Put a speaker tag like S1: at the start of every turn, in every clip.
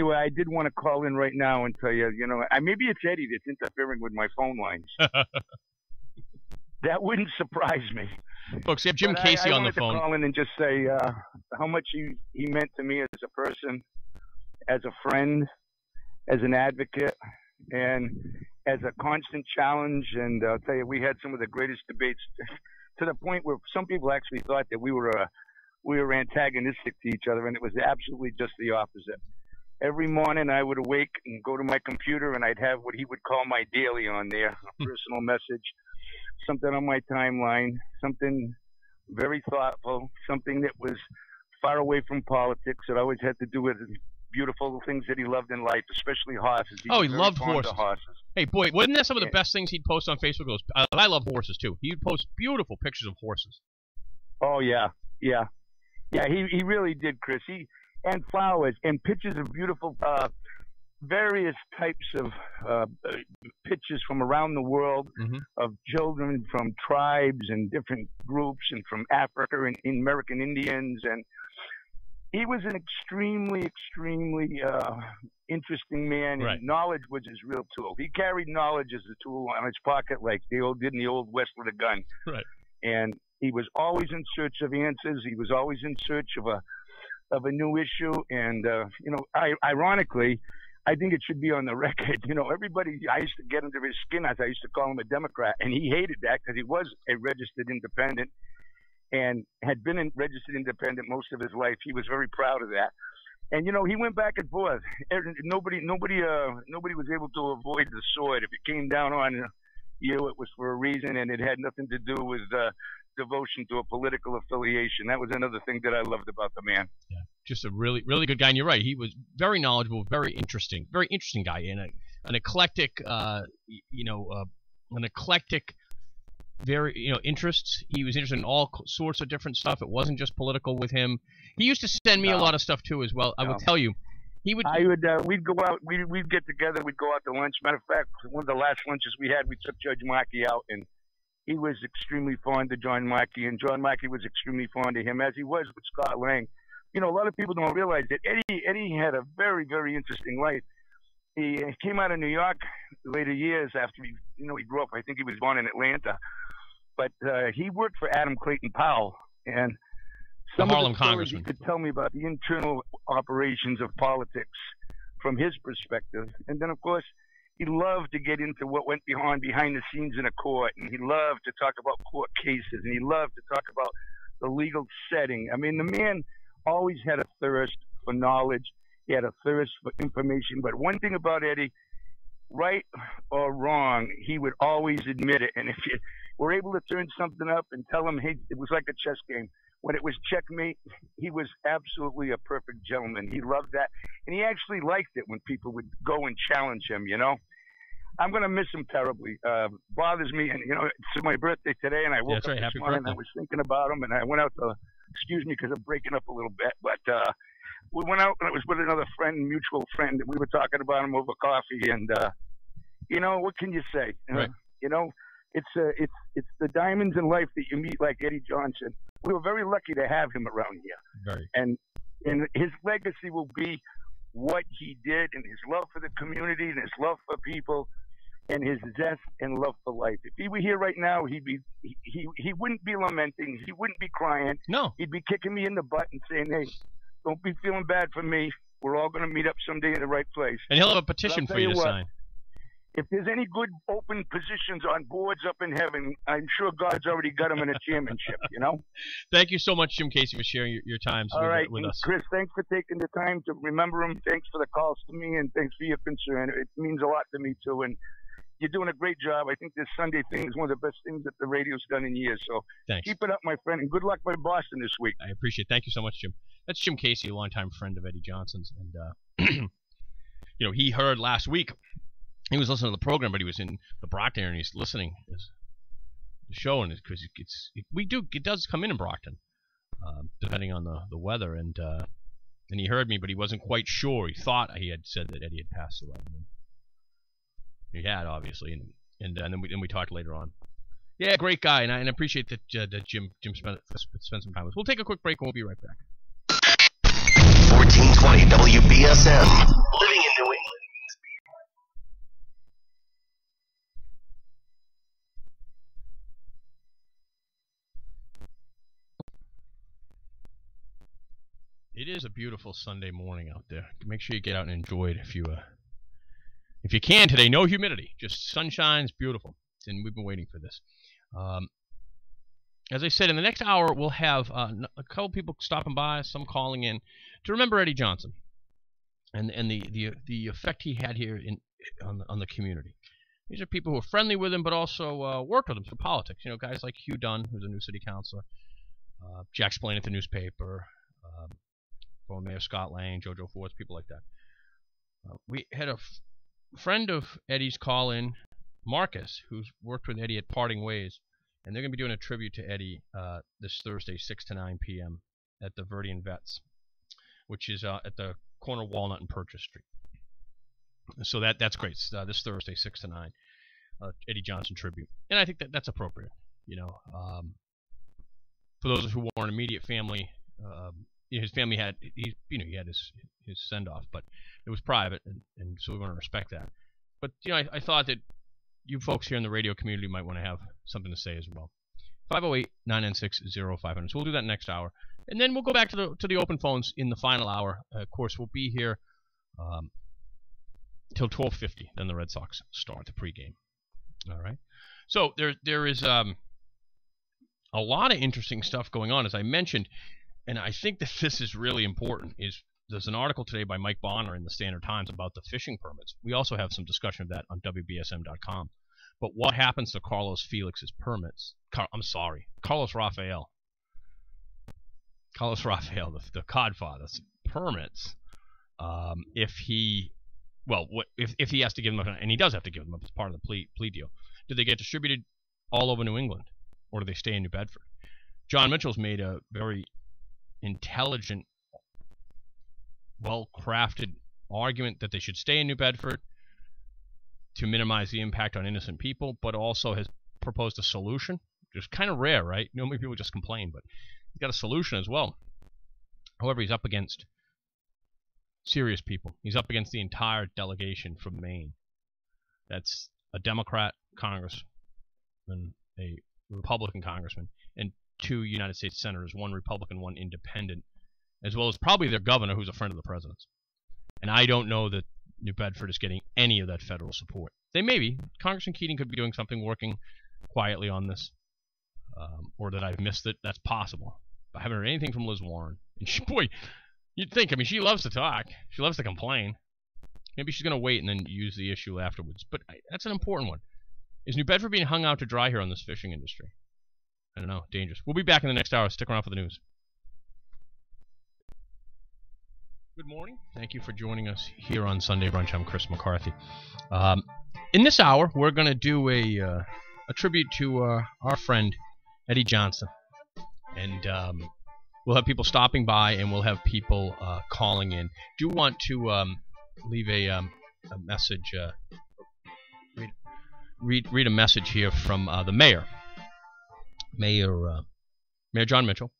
S1: Anyway, I did want to call in right now and tell you, maybe it's Eddie that's interfering with my phone lines. That wouldn't surprise me.
S2: Folks, you have Jim Casey on the phone.
S1: I wanted to call in and just say how much he meant to me as a person, as a friend, as an advocate, and as a constant challenge. And I'll tell you, we had some of the greatest debates to the point where some people actually thought that we were antagonistic to each other, and it was absolutely just the opposite. Every morning I would awake and go to my computer, and I'd have what he would call my daily on there, a personal message, something on my timeline, something very thoughtful, something that was far away from politics. It always had to do with beautiful things that he loved in life, especially horses.
S2: He loved horses. Hey, boy, wasn't that some of the best things he'd post on Facebook? I love horses, too. He'd post beautiful pictures of horses.
S1: Oh, yeah. He really did, Chris. And flowers and pictures of beautiful, various types of pictures from around the world of children from tribes and different groups and from Africa and American Indians. And he was an extremely interesting man.
S2: Right.
S1: And knowledge was his real tool. He carried knowledge as a tool on his pocket, like they did in the Old West with a gun.
S2: Right.
S1: And he was always in search of answers. He was always in search of a new issue. And ironically, I think it should be on the record. Everybody, I used to get under his skin as I used to call him a Democrat, and he hated that because he was a registered independent and had been a registered independent most of his life. He was very proud of that. And he went back and forth. Nobody was able to avoid the sword. If it came down on you, it was for a reason, and it had nothing to do with devotion to a political affiliation. That was another thing that I loved about the man.
S2: Yeah, just a really, really good guy. And you're right. He was very knowledgeable, very interesting guy, and an eclectic, very, interests. He was interested in all sorts of different stuff. It wasn't just political with him. He used to send me a lot of stuff too, as well. I will tell you. We'd go out, we'd get together, we'd go out to lunch. Matter of fact, one of the last lunches we had, we took Judge Markey out, and he was extremely fond of John Markey, and John Markey was extremely fond of him, as he was with Scott Lang. A lot of people don't realize that Eddie had a very, very interesting life. He came out of New York later years after he grew up. I think he was born in Atlanta, but he worked for Adam Clayton Powell, and some the Harlem
S1: of the stories
S2: Congressman.
S1: he could tell me about the internal operations of politics from his perspective. And then, of course, he loved to get into what went behind the scenes in a court, and he loved to talk about court cases, and he loved to talk about the legal setting. I mean, the man always had a thirst for knowledge. He had a thirst for information. But one thing about Eddie, right or wrong, he would always admit it. And if you were able to turn something up and tell him, hey, it was like a chess game. When it was checkmate, he was absolutely a perfect gentleman. He loved that. And he actually liked it when people would go and challenge him, I'm going to miss him terribly. Bothers me. And, it's my birthday today, and I woke up this morning and I was thinking about him, and I went out to, excuse me because I'm breaking up a little bit, but we went out, and it was with another friend, mutual friend, and we were talking about him over coffee, and, what can you say?
S2: Right.
S1: It's the diamonds in life that you meet like Eddie Johnson. We were very lucky to have him around here.
S2: Very.
S1: And his legacy will be what he did, and his love for the community, and his love for people, and his zest and love for life. If he were here right now, he wouldn't be lamenting. He wouldn't be crying.
S2: No.
S1: He'd be kicking me in the butt and saying, hey, don't be feeling bad for me. We're all going to meet up someday in the right place.
S2: And he'll have a petition for you to sign.
S1: If there's any good open positions on boards up in heaven, I'm sure God's already got them in a chairmanship,
S2: Thank you so much, Jim Casey, for sharing your times with us.
S1: Chris, thanks for taking the time to remember him. Thanks for the calls to me, and thanks for your concern. It means a lot to me, too. And you're doing a great job. I think this Sunday thing is one of the best things that the radio's done in years. So
S2: thanks.
S1: Keep it up, my friend, and good luck by Boston this week.
S2: I appreciate it. Thank you so much, Jim. That's Jim Casey, a longtime friend of Eddie Johnson's. And, he heard last week, he was listening to the program, but he was in the Brockton area, and he's listening to the show, and because it does come in Brockton, depending on the weather, and he heard me, but he wasn't quite sure. He thought he had said that Eddie had passed away. He had, obviously, and then we talked later on. Yeah, great guy, and I appreciate that Jim spent some time with us. We'll take a quick break, and we'll be right back.
S3: 1420 620 WBSM. Living in New England.
S2: It is a beautiful Sunday morning out there. Make sure you get out and enjoy it if you can today. No humidity, just sunshine. It's beautiful, and we've been waiting for this. As I said, in the next hour we'll have a couple people stopping by, some calling in to remember Eddie Johnson and the effect he had here on the community. These are people who are friendly with him, but also worked with him for politics. You know, guys like Hugh Dunn, who's a new city councilor, Jack Splain at the newspaper. Former Mayor Scott Lang, JoJo Fords, people like that. We had a friend of Eddie's call in, Marcus, who's worked with Eddie at Parting Ways, and they're going to be doing a tribute to Eddie this Thursday, 6 to 9 p.m. at the Verdian Vets, which is at the corner of Walnut and Purchase Street. So that's great. This Thursday, 6 to 9, Eddie Johnson tribute, and I think that's appropriate. You know, for those who weren't immediate family. His family had he had his send off, but it was private, and so we want to respect that. But I thought that you folks here in the radio community might want to have something to say as well. 508-996-0500. So we'll do that next hour, and then we'll go back to the open phones in the final hour. Of course, we'll be here till 12:50. Then the Red Sox start the pregame. All right. So there is a lot of interesting stuff going on, as I mentioned. And I think that this is really important. There's an article today by Mike Bonner in the Standard Times about the fishing permits. We also have some discussion of that on WBSM.com. But what happens to Carlos Felix's permits? Carlos Rafael. Carlos Rafael, the Codfather's permits. If he has to give them up, and he does have to give them up as part of the plea deal, do they get distributed all over New England, or do they stay in New Bedford? John Mitchell's made a very intelligent, well-crafted argument that they should stay in New Bedford to minimize the impact on innocent people, but also has proposed a solution, which is kind of rare, right? Normally people just complain, but he's got a solution as well. However, he's up against serious people. He's up against the entire delegation from Maine. That's a Democrat congressman, a Republican congressman, and 2 United States senators, 1 Republican, 1 independent, as well as probably their governor, who's a friend of the president's. And I don't know that New Bedford is getting any of that federal support. They may be. Congressman Keating could be doing something, working quietly on this, or that I've missed it. That's possible. But I haven't heard anything from Liz Warren. And boy, you'd think, she loves to talk. She loves to complain. Maybe she's going to wait and then use the issue afterwards. But that's an important one. Is New Bedford being hung out to dry here on this fishing industry? I don't know. Dangerous. We'll be back in the next hour. Stick around for the news. Good morning. Thank you for joining us here on Sunday Brunch. I'm Chris McCarthy. In this hour, we're going to do a tribute to our friend Eddie Johnson. And we'll have people stopping by, and we'll have people calling in. Do want to leave a message, read a message here from the mayor. Mayor John Mitchell.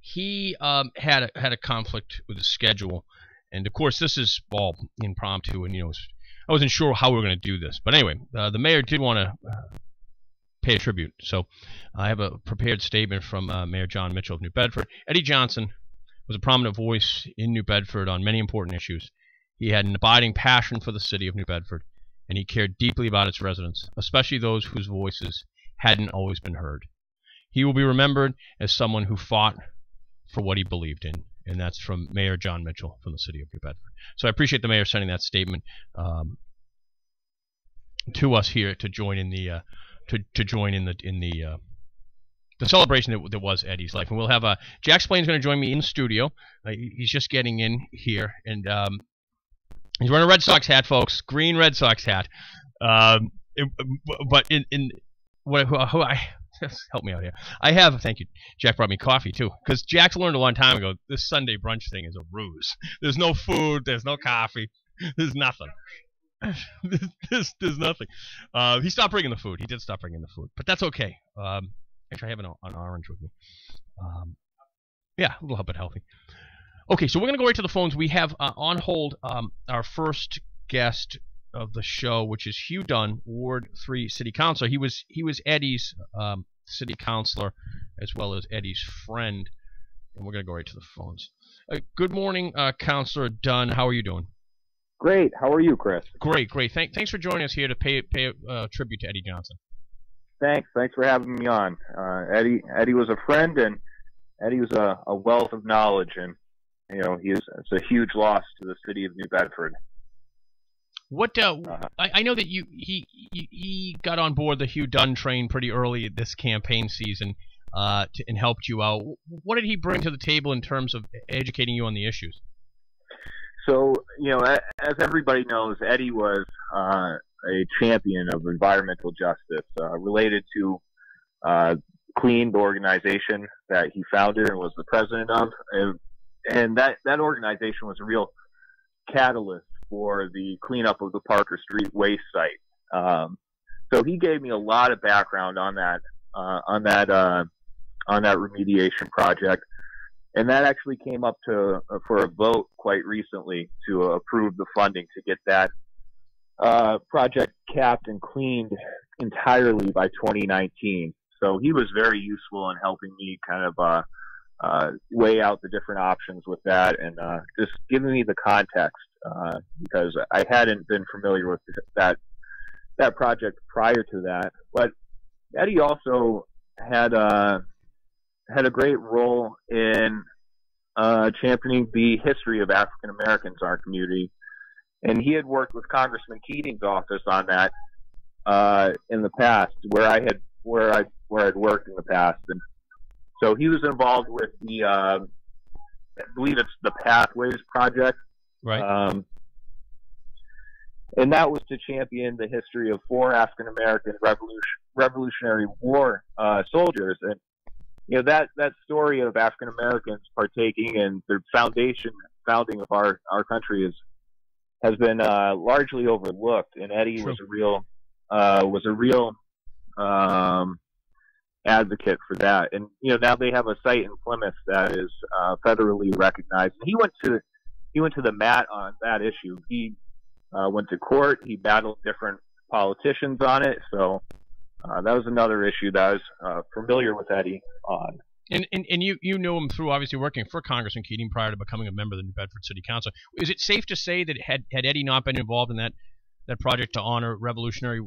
S2: He had a conflict with his schedule, and of course this is all impromptu, and I wasn't sure how we were going to do this, but anyway, the mayor did want to pay a tribute, so I have a prepared statement from Mayor John Mitchell of New Bedford. Eddie Johnson was a prominent voice in New Bedford on many important issues. He had an abiding passion for the city of New Bedford, and he cared deeply about its residents, especially those whose voices hadn't always been heard. He will be remembered as someone who fought for what he believed in, and that's from Mayor John Mitchell from the city of New Bedford. So I appreciate the mayor sending that statement to us here to join in the the celebration that was Eddie's life. And we'll have Jack Splain's going to join me in the studio. He's just getting in here, and he's wearing a Red Sox hat, folks, green Red Sox hat. But help me out here. Thank you. Jack brought me coffee too, because Jack's learned a long time ago this Sunday brunch thing is a ruse. There's no food. There's no coffee. There's nothing. There's nothing. He stopped bringing the food. He did stop bringing the food, but that's okay. Actually, I have an orange with me. Yeah, a little bit healthy. Okay, so we're going to go right to the phones. We have on hold our first guest of the show, which is Hugh Dunn, Ward 3 City Councilor. He was Eddie's city councilor as well as Eddie's friend, and we're going to go right to the phones. Good morning, Councilor Dunn. How are you doing?
S4: Great. How are you, Chris?
S2: Great. Thanks for joining us here to pay tribute to Eddie Johnson.
S4: Thanks for having me on. Eddie was a friend, and Eddie was a wealth of knowledge, and it's a huge loss to the city of New Bedford.
S2: What I know that he got on board the Hugh Dunn train pretty early this campaign season and helped you out. What did he bring to the table in terms of educating you on the issues?
S4: So, as everybody knows, Eddie was a champion of environmental justice related to Clean, the organization that he founded and was the president of. And that organization was a real catalyst for the cleanup of the Parker Street waste site. So he gave me a lot of background on that remediation project. And that actually came up for a vote quite recently to approve the funding to get that project capped and cleaned entirely by 2019. So he was very useful in helping me kind of weigh out the different options with that, and just giving me the context because I hadn't been familiar with that project prior to that. But Eddie also had a great role in championing the history of African Americans in our community, and he had worked with Congressman Keating's office on that in the past, where I'd worked in the past, and so he was involved with the I believe it's the Pathways Project,
S2: right?
S4: And that was to champion the history of 4 African American Revolutionary War soldiers, and that story of African Americans partaking in the founding of our country has been largely overlooked. And Eddie was a real advocate for that. And now they have a site in Plymouth that is federally recognized. He went to the mat on that issue. He went to court. He battled different politicians on it. So. That was another issue that I was familiar with Eddie on.
S2: And you knew him through obviously working for Congressman Keating prior to becoming a member of the New Bedford City Council. Is it safe to say that had Eddie not been involved in that project to honor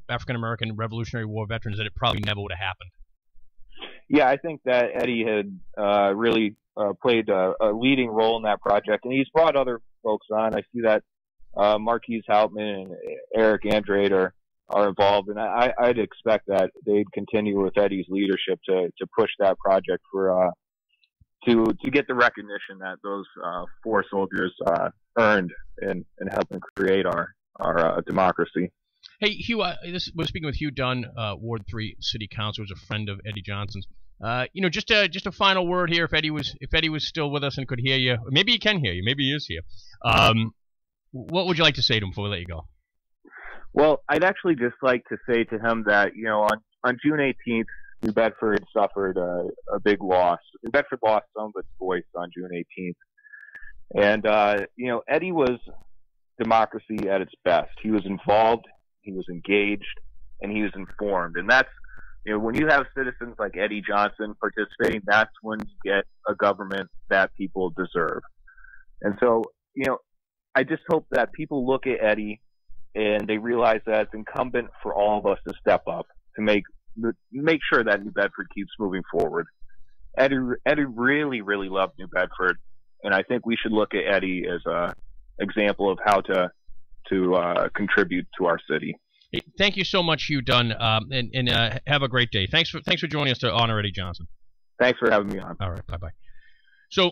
S2: African American Revolutionary War veterans, that it probably never would have happened?
S4: Yeah, I think that Eddie had really played a leading role in that project, and he's brought other folks on. I see that Marquise Houtman and Eric Andrade are involved, and I'd expect that they'd continue with Eddie's leadership to push that project for to get the recognition that those 4 soldiers earned in helping create our democracy.
S2: Hey, Hugh, we're speaking with Hugh Dunn, Ward 3 City Councilor, who's a friend of Eddie Johnson's. Just a final word here. If Eddie was still with us and could hear you, maybe he can hear you, maybe he is here. What would you like to say to him before we let you go?
S4: Well, I'd actually just like to say to him that, on June 18th, New Bedford suffered a big loss. New Bedford lost some of its voice on June 18th. And, Eddie was democracy at its best. He was involved, he was engaged, and he was informed. And that's, when you have citizens like Eddie Johnson participating, that's when you get a government that people deserve. And so, I just hope that people look at Eddie and they realize that it's incumbent for all of us to step up to make sure that New Bedford keeps moving forward. Eddie really, really loved New Bedford, and I think we should look at Eddie as an example of how to contribute to our city.
S2: Hey, thank you so much, Hugh Dunn, and have a great day. Thanks for joining us to honor Eddie Johnson.
S4: Thanks for having me on.
S2: All right, bye-bye. So,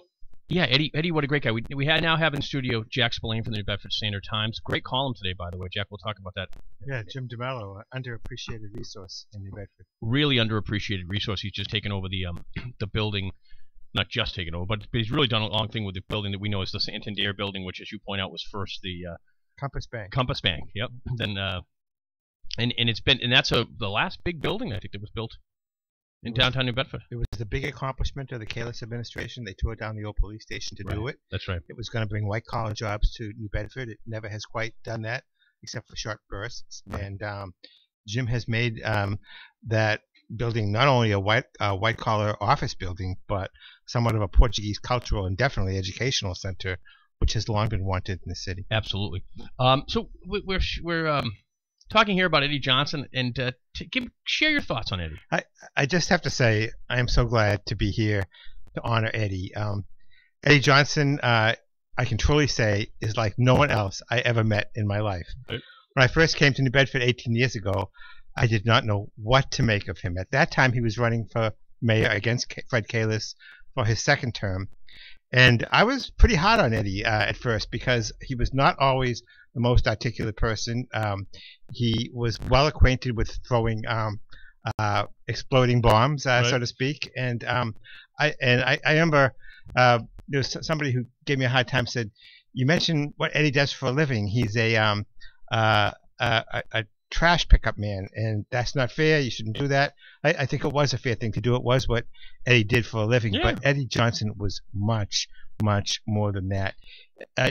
S2: yeah, Eddie, what a great guy. We now have in studio Jack Spillane from the New Bedford Standard Times. Great column today, by the way, Jack. We'll talk about that.
S5: Yeah, Jim DeMello, underappreciated resource in New Bedford.
S2: Really underappreciated resource. He's just taken over the building, not just taken over, but he's really done a long thing with the building that we know as the Santander building, which, as you point out, was first the
S5: Compass Bank.
S2: Compass Bank, yep. Then and it's been, and that's the last big building I think that was built in downtown New Bedford.
S5: It was the big accomplishment of the Kalis administration. They tore down the old police station to do it.
S2: That's right.
S5: It was going to bring white-collar jobs to New Bedford. It never has quite done that, except for short bursts. And Jim has made that building not only a white-collar office building, but somewhat of a Portuguese cultural and definitely educational center, which has long been wanted in the city.
S2: Absolutely. So we're talking here about Eddie Johnson, and share your thoughts on Eddie.
S5: I just have to say I am so glad to be here to honor Eddie. Eddie Johnson, I can truly say, is like no one else I ever met in my life.
S2: Right.
S5: When I first came to New Bedford 18 years ago, I did not know what to make of him. At that time, he was running for mayor against Fred Kalis for his second term. And I was pretty hard on Eddie at first because he was not always the most articulate person. He was well acquainted with throwing exploding bombs, so to speak. And I remember there was somebody who gave me a hard time. Said, "You mentioned what Eddie does for a living. He's a trash pickup man, and that's not fair. You shouldn't do that." I think it was a fair thing to do. It was what Eddie did for a living. Yeah. But Eddie Johnson was much, much more than that.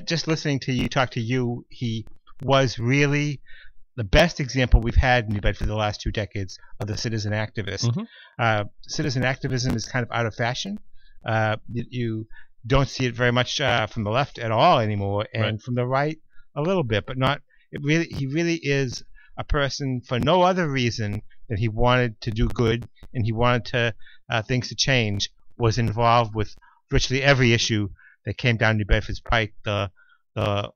S5: Just listening to you talk to you, he was really the best example we've had in New Bedford for the last 2 decades of the citizen activist. Mm-hmm. Citizen activism is kind of out of fashion. You don't see it very much from the left at all anymore, and from the right a little bit, but not. He really is a person for no other reason than he wanted to do good and he wanted to things to change, was involved with virtually every issue that came down New Bedford's pike the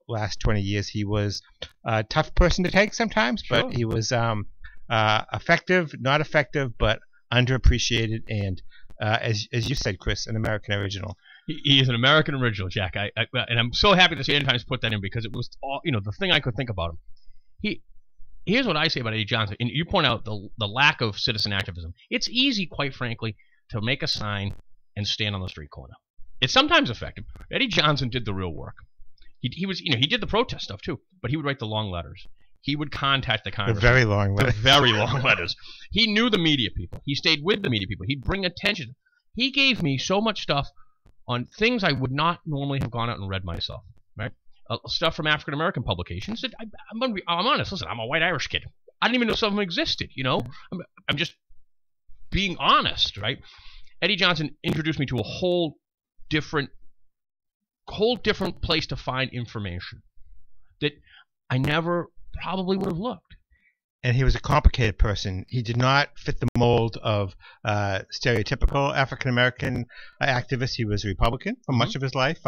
S5: last 20 years. He was a tough person to take sometimes, but he was effective, not effective, but underappreciated, and as you said, Chris, an American original.
S2: He is an American original, Jack. And I'm so happy to see Eddie Times put that in, because it was all, the thing I could think about him. Here's what I say about Eddie Johnson, and you point out the lack of citizen activism. It's easy, quite frankly, to make a sign and stand on the street corner. It's sometimes effective. Eddie Johnson did the real work. He was, he did the protest stuff too, but he would write the long letters. He would contact the Congress.
S5: The very long letters.
S2: The very long letters. He knew the media people. He stayed with the media people. He'd bring attention. He gave me so much stuff on things I would not normally have gone out and read myself. Right? Stuff from African American publications. I'm honest. Listen, I'm a white Irish kid. I didn't even know some of them existed. I'm just being honest, right? Eddie Johnson introduced me to a whole different place to find information that I never probably would have looked.
S5: And he was a complicated person. He did not fit the mold of stereotypical African-American activist. He was a Republican for much of his life,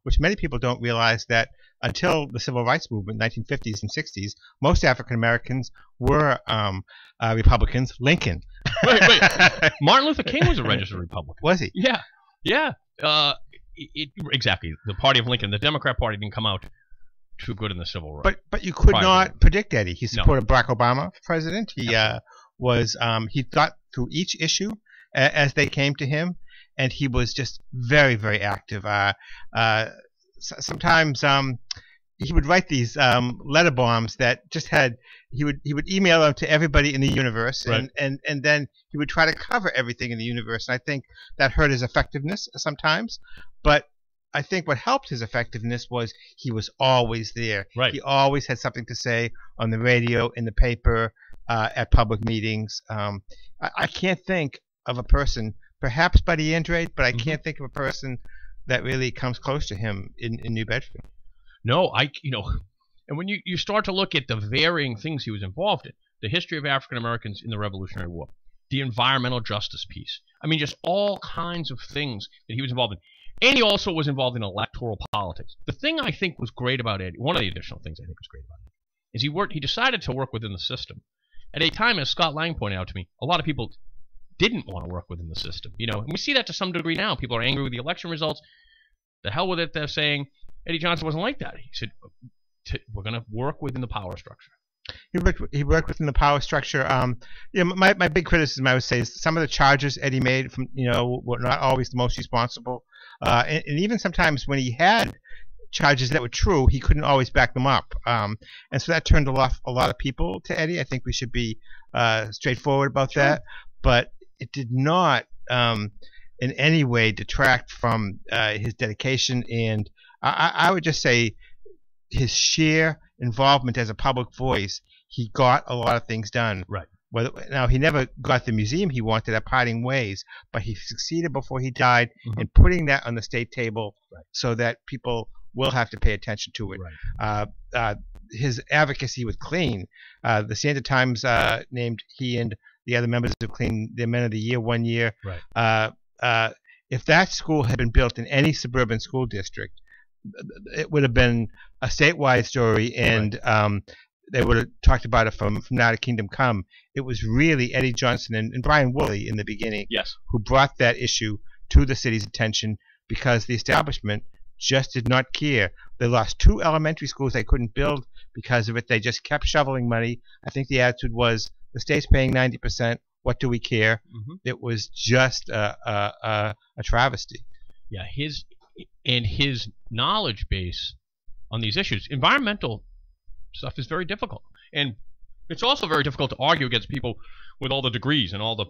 S5: which many people don't realize that until the Civil Rights Movement, 1950s and 60s, most African-Americans were Republicans. Lincoln.
S2: Wait. Martin Luther King was a registered Republican.
S5: Was he?
S2: Yeah. Exactly. The party of Lincoln. The Democrat Party didn't come out too good in the Civil Rights.
S5: But you could not predict Eddie. He supported Barack Obama for president. He he thought through each issue as they came to him, and he was just very, very active. Sometimes he would write these letter bombs that just had he would email them to everybody in the universe, and then he would try to cover everything in the universe. And I think that hurt his effectiveness sometimes, but I think what helped his effectiveness was he was always there.
S2: Right.
S5: He always had something to say on the radio, in the paper, at public meetings. I can't think of a person, perhaps Buddy Andrade, but I can't think of a person that really comes close to him in New Bedford.
S2: No, and when you start to look at the varying things he was involved in, the history of African Americans in the Revolutionary War, the environmental justice piece, just all kinds of things that he was involved in. And he also was involved in electoral politics. The thing I think was great about Eddie, one of the additional things I think was great about Eddie, is he decided to work within the system. At a time, as Scott Lang pointed out to me, a lot of people didn't want to work within the system. And we see that to some degree now. People are angry with the election results. The hell with it, they're saying. Eddie Johnson wasn't like that. He said, we're going to work within the power structure.
S5: He worked within the power structure. My big criticism, I would say, is some of the charges Eddie made were not always the most responsible. And even sometimes when he had charges that were true, he couldn't always back them up. And so that turned a lot of people to Eddie. I think we should be straightforward about that. But it did not in any way detract from his dedication, and I would just say his sheer involvement as a public voice. He got a lot of things done.
S6: Right.
S5: Now, he never got the museum he wanted at Parting Ways, but he succeeded before he died in putting that on the state table so that people will have to pay attention to it.
S6: Right.
S5: His advocacy with Clean, the Santa Times named he and the other members of Clean their Men of the Year one year.
S6: Right.
S5: If that school had been built in any suburban school district, it would have been a statewide story, and they would have talked about it from Now to Kingdom Come. It was really Eddie Johnson and Brian Woolley in the beginning who brought that issue to the city's attention, because the establishment just did not care. They lost 2 elementary schools they couldn't build because of it. They just kept shoveling money. I think the attitude was, the state's paying 90%. What do we care? It was just a travesty.
S2: Yeah, his knowledge base on these issues, environmental stuff, is very difficult, and it's also very difficult to argue against people with all the degrees and all the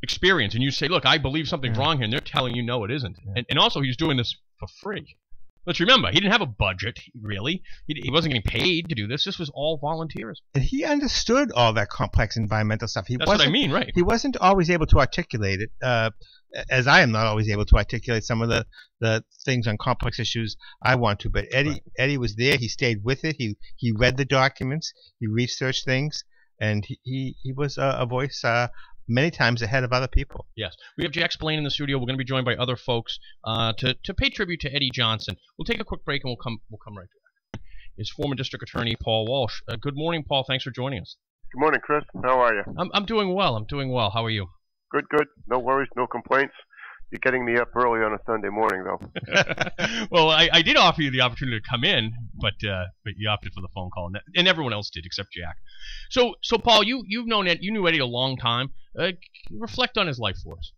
S2: experience. And you say, "Look, I believe something's wrong here," and they're telling you, "No, it isn't." And also, he's doing this for free. Let's remember, he didn't have a budget, really. He wasn't getting paid to do this. This was all volunteers.
S5: And he understood all that complex environmental stuff.
S2: That's what I mean, right?
S5: He wasn't always able to articulate it, as I am not always able to articulate some of the things on complex issues I want to. But Eddie was there. He stayed with it. He read the documents. He researched things. And he was a voice many times ahead of other people.
S2: Yes. We have Jack Spillane in the studio. We're going to be joined by other folks to pay tribute to Eddie Johnson. We'll take a quick break, and we'll come right back. Is former District Attorney Paul Walsh. Good morning, Paul. Thanks for joining us.
S7: Good morning, Chris. How are you?
S2: I'm doing well. How are you?
S7: Good. No worries, no complaints. You're getting me up early on a Sunday morning, though.
S2: Well, I did offer you the opportunity to come in, but you opted for the phone call, and everyone else did except Jack. So Paul, you knew Eddie a long time. Reflect on his life for us.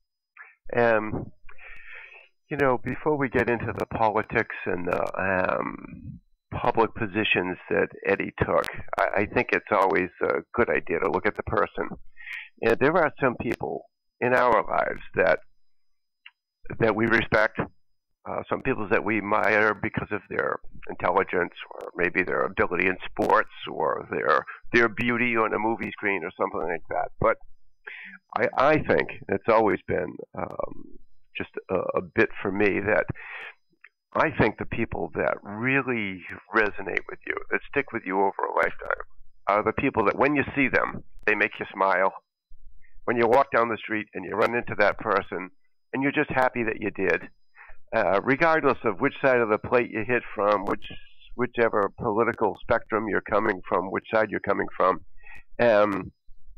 S7: Before we get into the politics and the public positions that Eddie took, I think it's always a good idea to look at the person. And there are some people in our lives that we respect, some people that we admire because of their intelligence, or maybe their ability in sports, or their beauty on a movie screen, or something like that. But I think it's always been just a bit for me that I think the people that really resonate with you, that stick with you over a lifetime, are the people that when you see them, they make you smile. When you walk down the street and you run into that person, and you're just happy that you did, regardless of which side of the plate you hit from, whichever political spectrum you're coming from, which side you're coming from,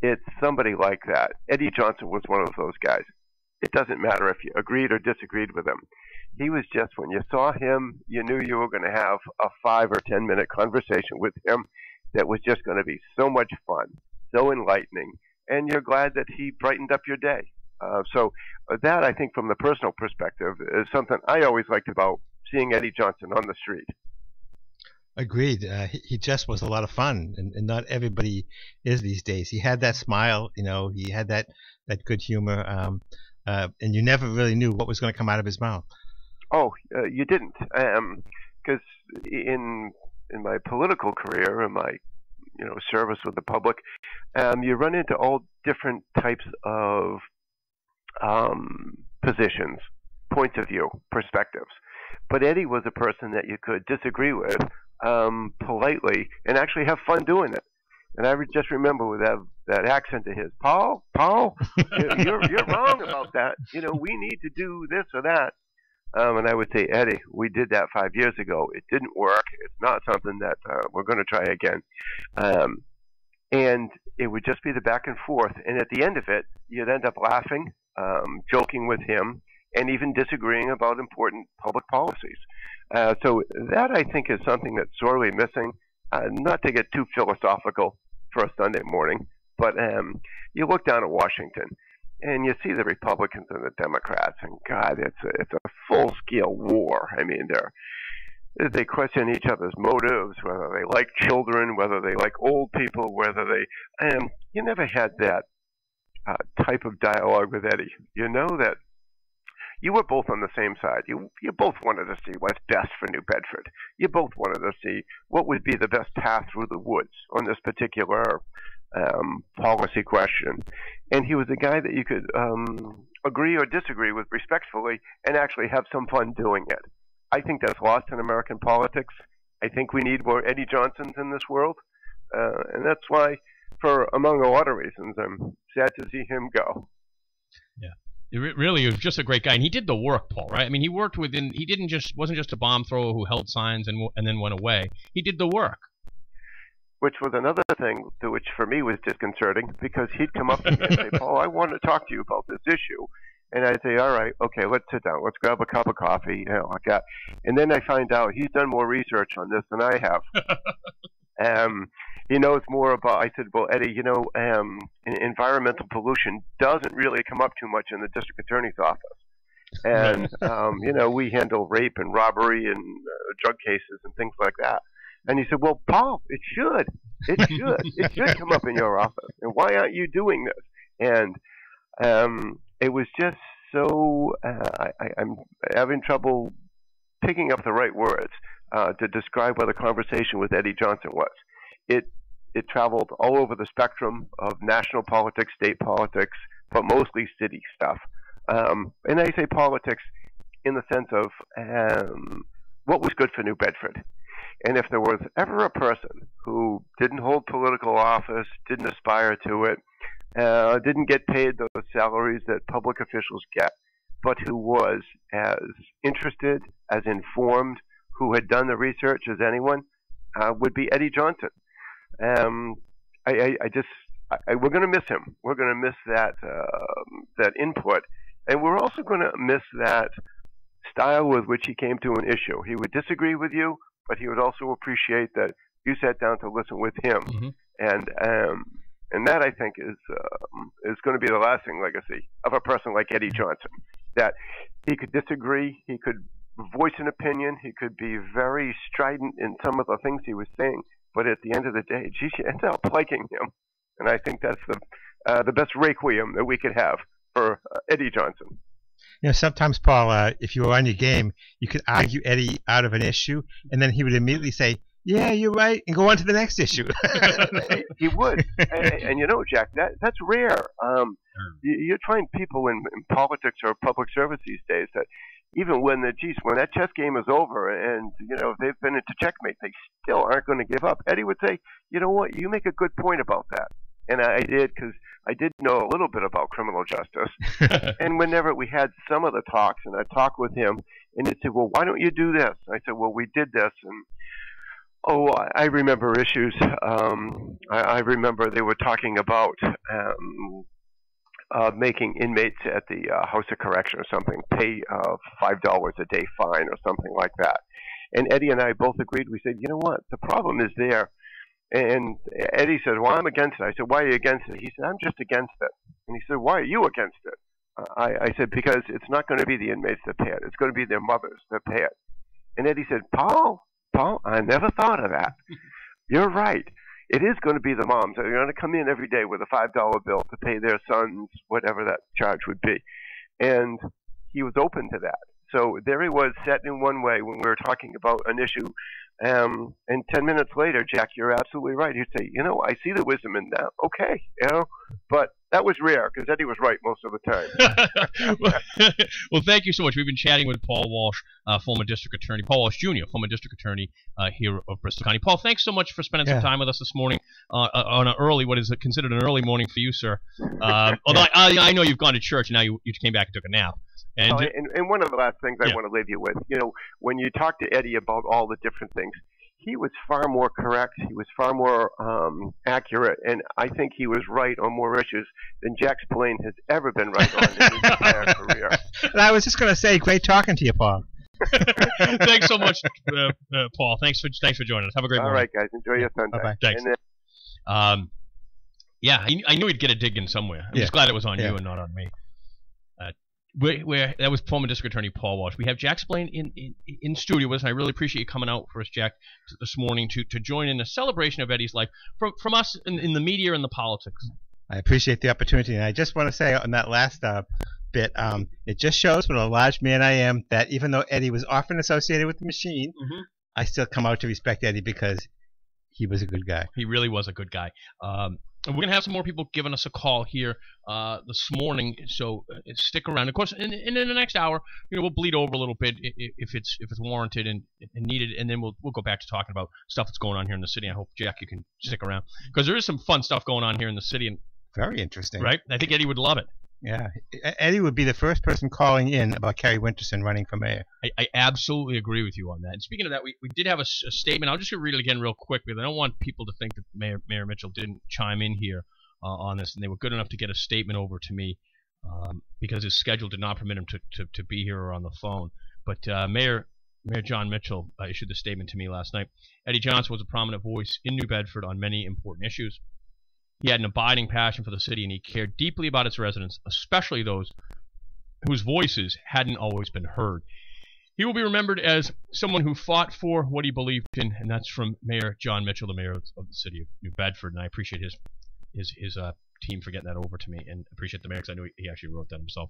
S7: it's somebody like that. Eddie Johnson was one of those guys. It doesn't matter if you agreed or disagreed with him. He was just, when you saw him, you knew you were going to have a 5 or 10 minute conversation with him that was just going to be so much fun, so enlightening, and you're glad that he brightened up your day. So that, I think, from the personal perspective, is something I always liked about seeing Eddie Johnson on the street.
S5: Agreed. He just was a lot of fun, and not everybody is these days. He had that smile, he had that good humor, and you never really knew what was going to come out of his mouth.
S7: Oh, you didn't, because in my political career, in my service with the public, you run into all different types of positions, points of view, perspectives. But Eddie was a person that you could disagree with politely and actually have fun doing it. And I just remember with that accent of his, Paul, you're wrong about that. We need to do this or that. And I would say, Eddie, we did that 5 years ago. It didn't work. It's not something that we're going to try again. And it would just be the back and forth. And at the end of it, you'd end up laughing, joking with him, and even disagreeing about important public policies. So that, I think, is something that's sorely missing. Not to get too philosophical for a Sunday morning, but you look down at Washington, and you see the Republicans and the Democrats, and God, it's a full-scale war. I mean, they question each other's motives, whether they like children, whether they like old people, whether they you never had that type of dialogue with Eddie. You know that you were both on the same side. You both wanted to see what's best for New Bedford. You both wanted to see what would be the best path through the woods on this particular policy question. And he was a guy that you could agree or disagree with respectfully and actually have some fun doing it. I think that's lost in American politics. I think we need more Eddie Johnsons in this world. And that's why, for among a lot of reasons, I'm sad to see him go.
S2: Yeah. Really, he was just a great guy, and he did the work, Paul. Right? I mean, he worked within. He wasn't just a bomb thrower who held signs and then went away. He did the work,
S7: which was another thing which for me was disconcerting, because he'd come up to me and say, "Paul, I want to talk to you about this issue," and I'd say, "All right, okay, let's sit down, let's grab a cup of coffee." And then I find out he's done more research on this than I have. He knows more about. I said, "Well, Eddie, environmental pollution doesn't really come up too much in the district attorney's office, and we handle rape and robbery and drug cases and things like that." And he said, "Well, Paul, it should come up in your office, and why aren't you doing this?" And it was just so. I'm having trouble picking up the right words to describe what the conversation with Eddie Johnson was. It traveled all over the spectrum of national politics, state politics, but mostly city stuff. And I say politics in the sense of what was good for New Bedford. And if there was ever a person who didn't hold political office, didn't aspire to it, didn't get paid those salaries that public officials get, but who was as interested, as informed, who had done the research as anyone, would be Eddie Johnson. We're going to miss him. We're going to miss that input, and we're also going to miss that style with which he came to an issue. He would disagree with you, but he would also appreciate that you sat down to listen with him, and that, I think, is going to be the lasting legacy of a person like Eddie Johnson. That he could disagree, he could voice an opinion, he could be very strident in some of the things he was saying, but at the end of the day, she ends up liking him, and I think that's the best requiem that we could have for Eddie Johnson.
S5: Sometimes, Paul, if you were on your game, you could argue Eddie out of an issue, and then he would immediately say, "Yeah, you're right," and go on to the next issue.
S7: He would, and Jack, that's rare. You find people in politics or public service these days that even when that chess game is over and they've been into checkmate, they still aren't going to give up. Eddie would say, "You know what? You make a good point about that," and I did, because I did know a little bit about criminal justice. And whenever we had some of the talks, and I'd talk with him, and he'd say, "Well, why don't you do this?" I said, "Well, we did this," and I remember issues. I remember they were talking about making inmates at the House of Correction or something pay $5 a day fine or something like that. And Eddie and I both agreed. We said, "You know what? The problem is there." And Eddie said, "Well, I'm against it." I said, "Why are you against it?" He said, "I'm just against it." And he said, "Why are you against it?" I said, "Because it's not going to be the inmates that pay it. It's going to be their mothers that pay it." And Eddie said, Paul, I never thought of that. You're right. It is going to be the moms that are going to come in every day with a $5 bill to pay their sons whatever that charge would be." And he was open to that. So there he was, set in one way when we were talking about an issue. And 10 minutes later, Jack, you're absolutely right. He'd say, "I see the wisdom in that." Okay, but that was rare, because Eddie was right most of the time.
S2: Well, thank you so much. We've been chatting with Paul Walsh, former district attorney, Paul Walsh Jr., former district attorney here of Bristol County. Paul, thanks so much for spending some time with us this morning on what is considered an early morning for you, sir. Although I know you've gone to church, and now you came back and took a nap. And
S7: one of the last things I want to leave you with, when you talk to Eddie about all the different things, he was far more correct. He was far more accurate, and I think he was right on more issues than Jack Spillane has ever been right on in his entire career.
S5: And I was just going to say, great talking to you, Paul.
S2: Thanks so much, Paul. Thanks for joining us. Have a great morning.
S7: All right, guys. Enjoy your Sunday.
S5: Bye-bye.
S2: Thanks. I knew he'd get a dig in somewhere. I'm just glad it was on you and not on me. That was former district attorney Paul Walsh. We have Jack Spillane in studio with us, and I really appreciate you coming out for us, Jack, this morning to join in a celebration of Eddie's life from us in the media and the politics.
S5: I appreciate the opportunity, and I just want to say on that last bit, it just shows what a large man I am, that even though Eddie was often associated with the machine, I still come out to respect Eddie because he was a good guy.
S2: He really was a good guy. And we're going to have some more people giving us a call here this morning, so stick around. Of course, in the next hour, we'll bleed over a little bit if it's warranted and needed, and then we'll go back to talking about stuff that's going on here in the city. I hope, Jack, you can stick around, because there is some fun stuff going on here in the city. And
S5: very interesting.
S2: Right? I think Eddie would love it.
S5: Yeah. Eddie would be the first person calling in about Kerry Winterson running for mayor.
S2: I absolutely agree with you on that. And speaking of that, we did have a statement. I'll just read it again real quick, because I don't want people to think that Mayor Mitchell didn't chime in here on this. And they were good enough to get a statement over to me because his schedule did not permit him to be here or on the phone. But Mayor John Mitchell issued the statement to me last night. Eddie Johnson was a prominent voice in New Bedford on many important issues. He had an abiding passion for the city, and he cared deeply about its residents, especially those whose voices hadn't always been heard. He will be remembered as someone who fought for what he believed in, and that's from Mayor John Mitchell, the mayor of the city of New Bedford. And I appreciate his team for getting that over to me, and appreciate the mayor, because I know he actually wrote that himself,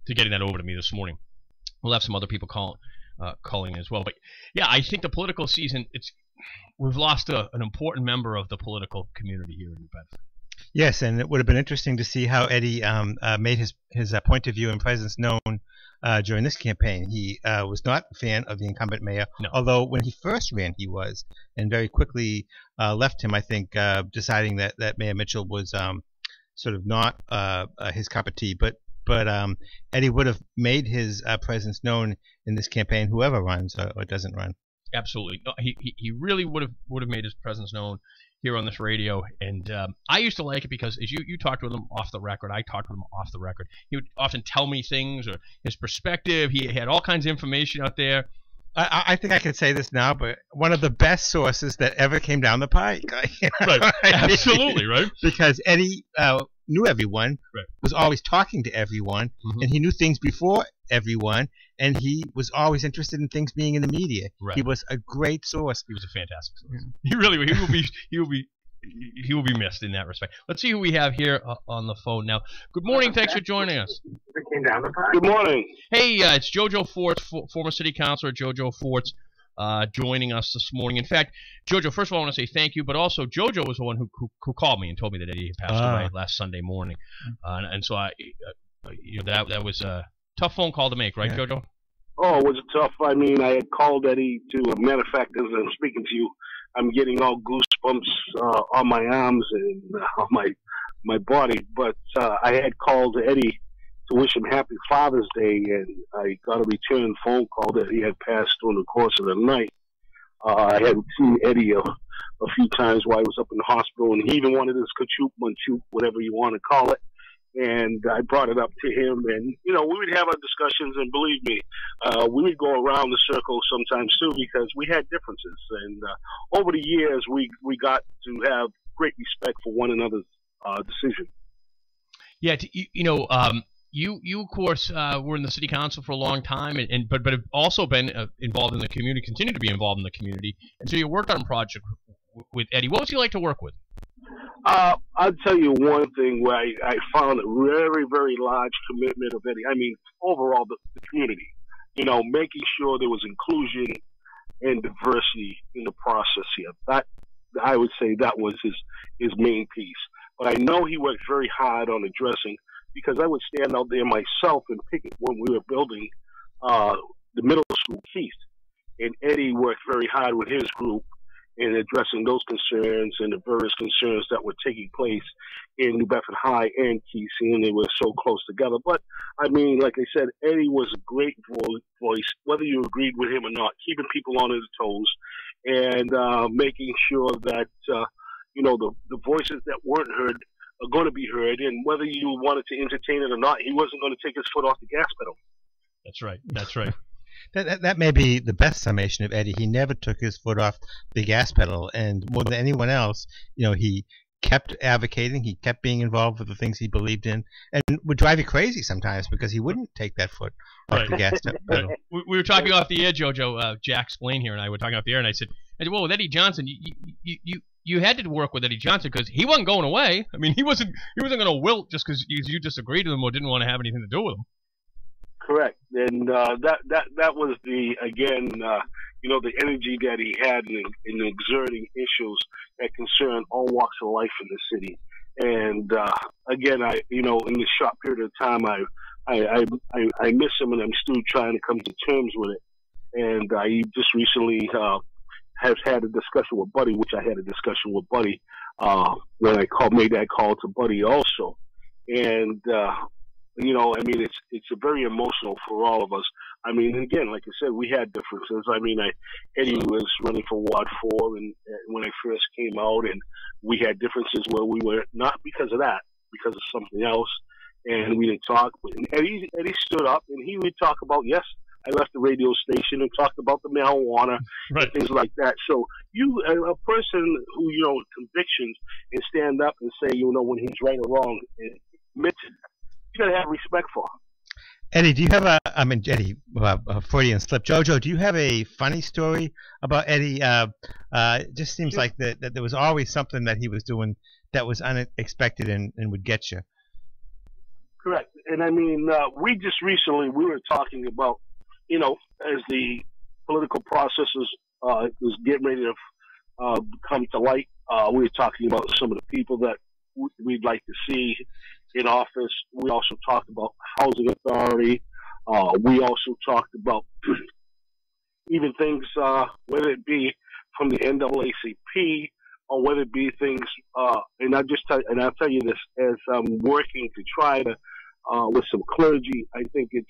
S2: to getting that over to me this morning. We'll have some other people calling as well. But yeah, I think the political season, we've lost an important member of the political community here in New Bedford.
S5: Yes, and it would have been interesting to see how Eddie made his point of view and presence known during this campaign. He was not a fan of the incumbent mayor, although when he first ran he was, and very quickly left him, I think, deciding that Mayor Mitchell was sort of not his cup of tea. But Eddie would have made his presence known in this campaign, whoever runs or doesn't run.
S2: Absolutely. No, he really would have made his presence known here on this radio, and I used to like it because, as you talked with him off the record, I talked with him off the record. He would often tell me things, or his perspective. He had all kinds of information out there.
S5: I think I can say this now, but one of the best sources that ever came down the pike.
S2: Right. Absolutely, right?
S5: Because Eddie knew everyone, was always talking to everyone, and he knew things before everyone, and he was always interested in things being in the media. He was a great source.
S2: He was a fantastic source. He really he will be missed in that respect. Let's see who we have here on the phone now. Good morning. Thanks for joining us.
S6: Good morning.
S2: Hey, it's Jojo Forts, former city councilor Jojo Forts, joining us this morning. In fact, Jojo, first of all, I want to say thank you, but also Jojo was the one who called me and told me that Eddie had passed away last Sunday morning, and so that was a tough phone call to make, right, Jojo?
S6: Oh, it was tough. I mean, I had called Eddie to, a matter of fact, as I'm speaking to you, I'm getting all goosebumps on my arms and on my body. But I had called Eddie to wish him Happy Father's Day, and I got a return phone call that he had passed during the course of the night. I had seen Eddie a few times while he was up in the hospital, and he even wanted his kachoop, munchoop, whatever you want to call it. And I brought it up to him, and, we would have our discussions, and believe me, we would go around the circle sometimes, too, because we had differences. And over the years, we got to have great respect for one another's decision.
S2: Yeah, you of course, were in the city council for a long time, but have also been involved in the community, continue to be involved in the community. And so you worked on a project with Eddie. What was he like to work with?
S6: I'll tell you one thing where I found a very, very large commitment of Eddie. I mean, overall, the community, making sure there was inclusion and diversity in the process here. That, I would say, that was his main piece. But I know he worked very hard on addressing, because I would stand out there myself and pick it when we were building the middle school, Keith. And Eddie worked very hard with his group in addressing those concerns and the various concerns that were taking place in New Bedford High and Keith, and they were so close together. But, I mean, like I said, Eddie was a great voice, whether you agreed with him or not, keeping people on his toes and making sure that, the voices that weren't heard are going to be heard, and whether you wanted to entertain it or not, he wasn't going to take his foot off the gas pedal.
S2: That's right. That's right.
S5: That may be the best summation of Eddie. He never took his foot off the gas pedal, and more than anyone else, he kept advocating. He kept being involved with the things he believed in, and would drive you crazy sometimes because he wouldn't take that foot off the gas pedal.
S2: We were talking off the air, Jojo. Jack Splain here and I were talking off the air, and I said, well, with Eddie Johnson, you had to work with Eddie Johnson because he wasn't going away. I mean, he wasn't going to wilt just because you disagreed with him or didn't want to have anything to do with him.
S6: Correct, and that was the the energy that he had in exerting issues that concern all walks of life in the city. And again, in this short period of time, I miss him, and I'm still trying to come to terms with it. And I just recently have had a discussion with Buddy, which I had a discussion with Buddy when I made that call to Buddy also. And it's very emotional for all of us. I mean, again, like I said, we had differences. I mean, Eddie was running for Ward 4 and when I first came out, and we had differences where we were not because of that, because of something else, and we didn't talk. But Eddie stood up and he would talk about, yes, I left the radio station and talked about the marijuana and things like that. So a person who, convictions and stand up and say, when he's right or wrong, and admit it, you got to have respect for him.
S5: Eddie, do you have Eddie, Freudian slip. Jojo, do you have a funny story about Eddie? It just seems like that there was always something that he was doing that was unexpected and would get you.
S6: Correct. And I mean, we just recently, we were talking about, as the political processes was getting ready to come to light, we were talking about some of the people that we'd like to see in office. We also talked about housing authority. We also talked about even things, whether it be from the NAACP or whether it be things, and I'll tell you this, as I'm working to try to, with some clergy, I think it's,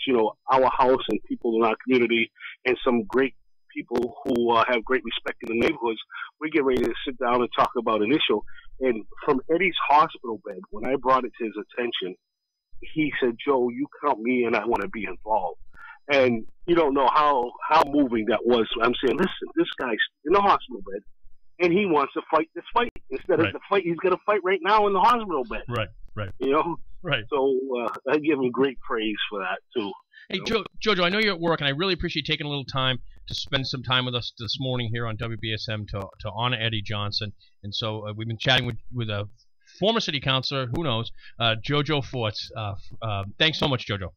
S6: our house and people in our community and some great people who have great respect in the neighborhoods, we get ready to sit down and talk about an issue. And from Eddie's hospital bed, when I brought it to his attention, he said, Joe, you count me in, I want to be involved. And you don't know how moving that was. I'm saying, listen, this guy's in the hospital bed, and he wants to fight this fight. Instead of the fight, he's going to fight right now in the hospital bed.
S2: Right. Right.
S6: So I give him great praise for that, too.
S2: Hey, Jojo, I know you're at work, and I really appreciate taking a little time to spend some time with us this morning here on WBSM to honor Eddie Johnson. And so we've been chatting with a former city councilor, who knows, Jojo Forts. Thanks so much, Jojo.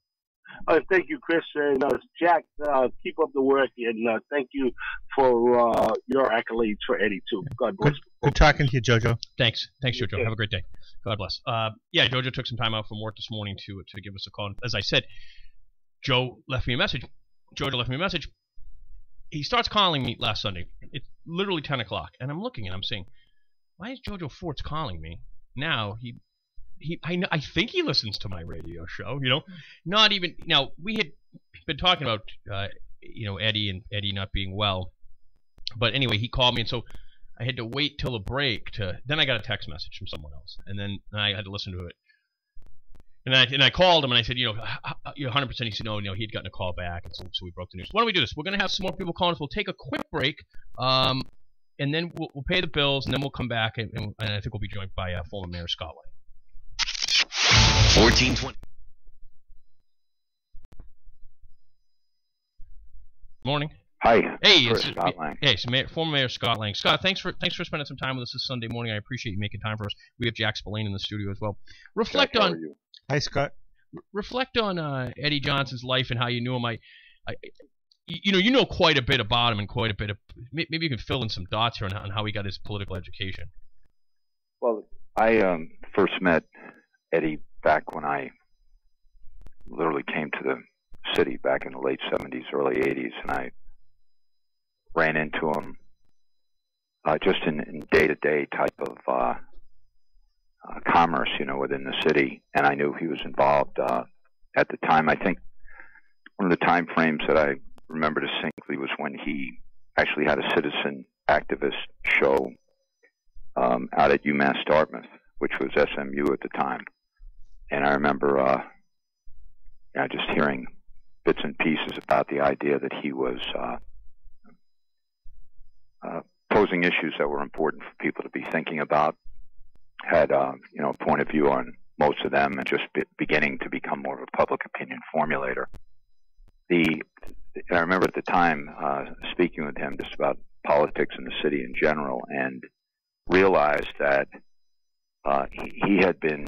S6: Thank you, Chris. And Jack, keep up the work, and thank you for your accolades for Eddie, too. God bless.
S5: Good talking to you, Jojo.
S2: Thanks, Jojo. Have a great day. God bless. Jojo took some time out from work this morning to give us a call. As I said, Jojo left me a message. He starts calling me last Sunday. It's literally 10 o'clock, and I'm looking and I'm saying, why is Jojo Forts calling me? Now I think he listens to my radio show. Not even now. We had been talking about Eddie and Eddie not being well, but anyway, he called me, and so I had to wait till a break then I got a text message from someone else, and then I had to listen to it. And I called him and I said, you're 100%. He said, no, he had gotten a call back, and so we broke the news. Why don't we do this? We're going to have some more people calling us. We'll take a quick break, and then we'll pay the bills, and then we'll come back, and I think we'll be joined by former Mayor Scott Lang.
S3: 1420.
S2: Morning.
S8: Hi.
S2: Hey,
S8: Scott Lang.
S2: Hey, former Mayor Scott Lang. Scott, thanks for spending some time with us this Sunday morning. I appreciate you making time for us. We have Jack Spillane in the studio as well.
S8: Jack, how are you?
S5: Hi, Scott.
S2: Reflect on Eddie Johnson's life and how you knew him. You know quite a bit about him and quite a bit of. Maybe you can fill in some dots here on how he got his political education.
S8: Well, I first met Eddie back when I literally came to the city back in the late 70s, early 80s, and I ran into him just in day-to-day type of commerce, within the city, and I knew he was involved at the time. I think one of the time frames that I remember distinctly was when he actually had a citizen activist show out at UMass Dartmouth, which was SMU at the time. And I remember just hearing bits and pieces about the idea that he was posing issues that were important for people to be thinking about, had a point of view on most of them, and just beginning to become more of a public opinion formulator. I remember at the time speaking with him just about politics in the city in general, and realized that he had been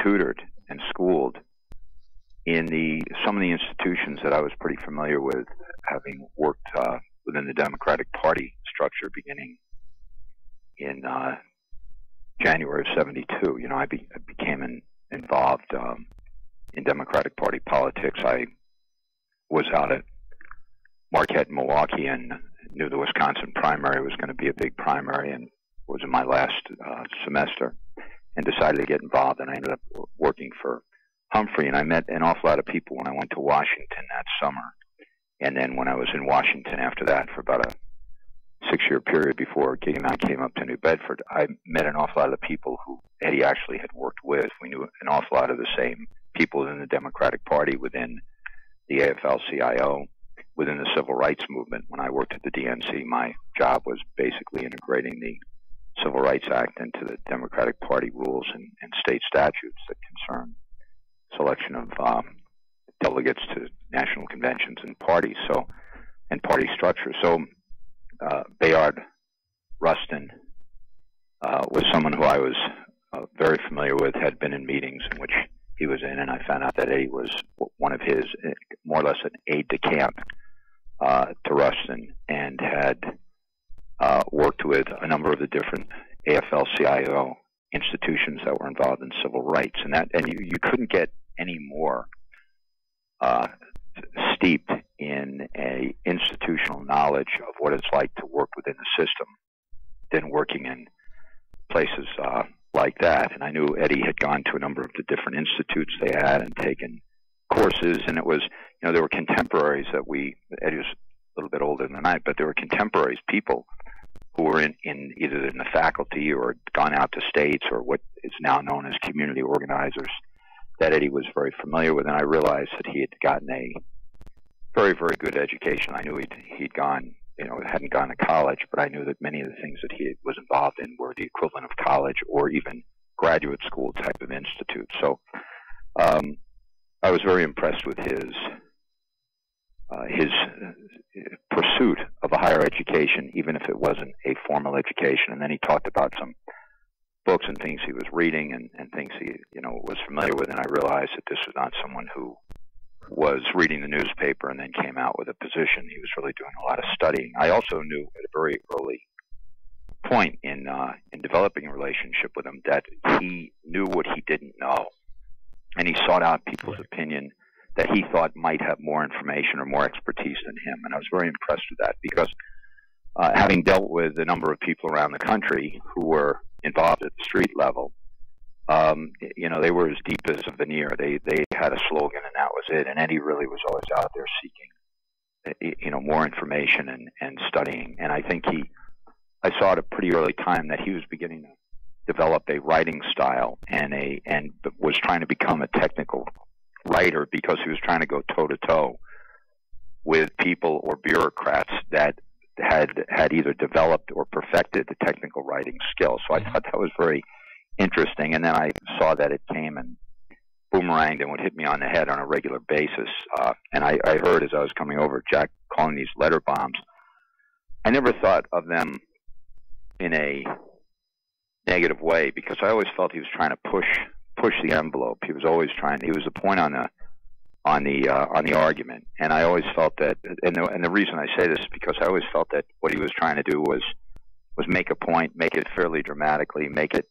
S8: tutored and schooled in some of the institutions that I was pretty familiar with, having worked within the Democratic Party structure beginning in January of '72. You know, I became involved in Democratic Party politics. I was out at Marquette, Milwaukee, and knew the Wisconsin primary was going to be a big primary, and was in my last semester, and decided to get involved. And I ended up working for Humphrey, and I met an awful lot of people when I went to Washington that summer. And then when I was in Washington after that for about a 6-year period before Gig and I came up to New Bedford, I met an awful lot of the people who Eddie actually had worked with. We knew an awful lot of the same people within the Democratic Party, within the AFL-CIO, within the Civil Rights Movement. When I worked at the DNC, my job was basically integrating the Civil Rights Act into the Democratic Party rules and state statutes that concern selection of delegates to national conventions and parties, and party structure. So Bayard Rustin was someone who I was very familiar with, had been in meetings in which he was in, and I found out that Eddie was one of his, more or less an aide-de-camp to Rustin, and had worked with a number of the different AFL-CIO institutions that were involved in civil rights, and you couldn't get any more steeped in a institutional knowledge of what it's like to work within the system than working in places like that. And I knew Eddie had gone to a number of the different institutes they had and taken courses, and it was, you know, there were contemporaries that Eddie was a little bit older than I, but there were contemporaries, people who were in either in the faculty or had gone out to states or what is now known as community organizers, that Eddie was very familiar with. And I realized that he had gotten a very, very good education. I knew he'd gone, you know, hadn't gone to college, but I knew that many of the things that he was involved in were the equivalent of college or even graduate school type of institute. So I was very impressed with his pursuit of a higher education, even if it wasn't a formal education. And then he talked about some books and things he was reading and things he, you know, was familiar with. And I realized that this was not someone who was reading the newspaper and then came out with a position. He was really doing a lot of studying. I also knew at a very early point in developing a relationship with him that he knew what he didn't know, and he sought out people's opinion that he thought might have more information or more expertise than him. And I was very impressed with that, because having dealt with a number of people around the country who were involved at the street level, you know, they were as deep as a veneer. They had a slogan, and that was it. And Eddie really was always out there seeking, you know, more information and studying. And I think I saw at a pretty early time that he was beginning to develop a writing style and was trying to become a technical writer, because he was trying to go toe to toe with people or bureaucrats that had either developed or perfected the technical writing skill. So I thought that was very interesting. And then I saw that it came and boomeranged and would hit me on the head on a regular basis. And I heard, as I was coming over, Jack calling these letter bombs. I never thought of them in a negative way, because I always felt he was trying to push the envelope. He was always he was the point on the argument. And I always felt that, and the reason I say this is because I always felt that what he was trying to do was make a point, make it fairly dramatically, make it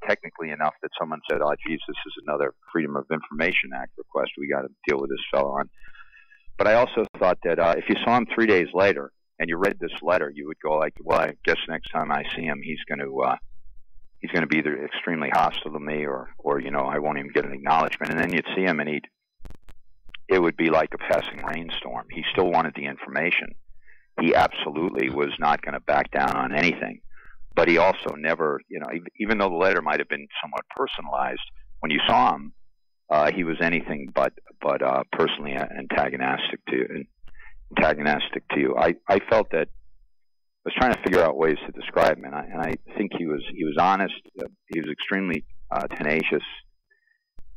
S8: technically enough that someone said, "Oh, geez, this is another Freedom of Information Act request. We got to deal with this fellow on." But I also thought that if you saw him 3 days later and you read this letter, you would go like, "Well, I guess next time I see him, he's going to be either extremely hostile to me, or you know, I won't even get an acknowledgement." And then you'd see him, and it would be like a passing rainstorm. He still wanted the information. He absolutely was not going to back down on anything. But he also never, you know, even though the letter might have been somewhat personalized, when you saw him, he was anything but personally antagonistic to you. I felt that I was trying to figure out ways to describe him, and I think he was honest. He was extremely tenacious.